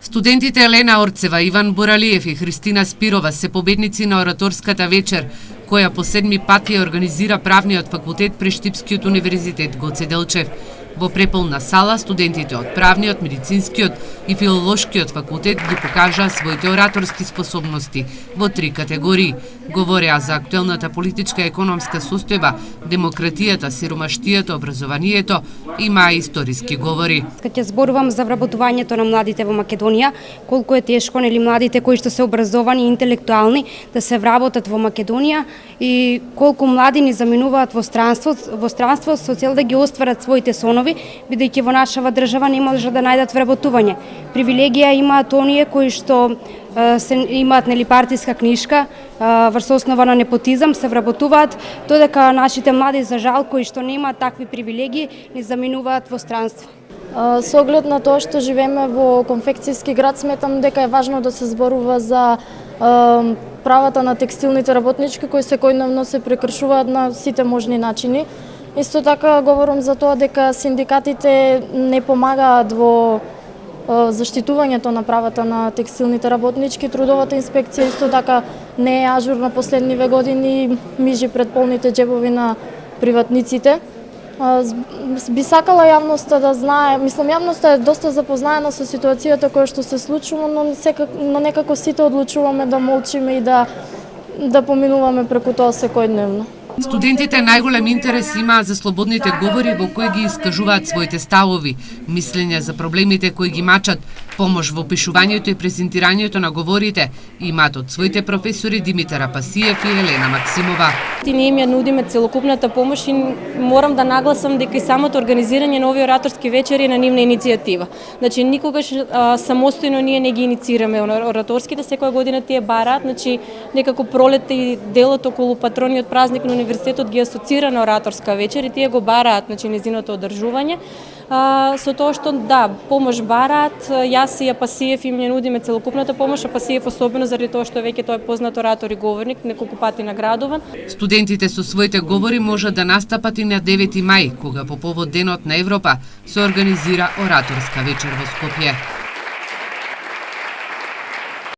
Студентите Елена Орцева, Иван Боралиев и Христина Спирова се победници на ораторската вечер, која по седми пат ја организира Правниот факултет при Штипскиот универзитет Гоце Делчев. Во преполна сала, студентите од Правниот, Медицинскиот и Филолошкиот факултет ги покажаа своите ораторски способности во три категории. Говореа за актуелната политичка и економска состојба, демократијата, сиромаштијата, образованието, имаа историски говори. Ќе зборувам за вработувањето на младите во Македонија, колку е тешко младите кои што се образовани и интелектуални да се вработат во Македонија и колку млади ни заминуваат во странство со цел да ги остварат своите сонови, бидејќи во нашава држава не може да најдат вработување. Привилегија имаат оние кои што имаат партиска книжка, врз основа на непотизам се вработуваат, додека нашите млади за жал кои што немаат такви привилегии ни заминуваат во странство. Со оглед на тоа што живееме во конфекцијски град, сметам дека е важно да се зборува за правата на текстилните работнички кои секојдневно се прекршуваат на сите можни начини. Исто така говорам за тоа дека синдикатите не помагаат во заштитувањето на правата на текстилните работнички. Трудовата инспекција исто така не е ажурна последниве години, мижи пред полните џебови на приватниците. Би сакала јавноста да знае, јавноста е доста запознаена со ситуацијата која што се случува, но некако сите одлучуваме да молчиме и да поминуваме преку тоа секојдневно. Студентите најголем интерес имаат за слободните говори во кои ги искажуваат своите ставови, мислења за проблемите кои ги мачат, помош во опишувањето и презентирањето на говорите имаат од своите професори Димитар Апасиев и Елена Максимова. Ние им ја нудиме целокупната помош и морам да нагласам дека и самото организирање на овие ораторски вечери е на нивна иницијатива. Значи никогаш самостојно ние не ги инициираме ораторските, секоја година тие бараат, значи некако пролетта и делот околу патрониот празник на универзитетот ги асоцира на ораторска вечер и тие го бараат, значи незиното одржување. Со тоа што помош бараат, јас и Апасиев им ја нудиме целокупната помош, Апасиев особено заради тоа што веќе тој е познат оратор и говорник, неколку пати наградуван. Студентите со своите говори можат да настапат и на 9 мај, кога по повод Денот на Европа се организира ораторска вечер во Скопје.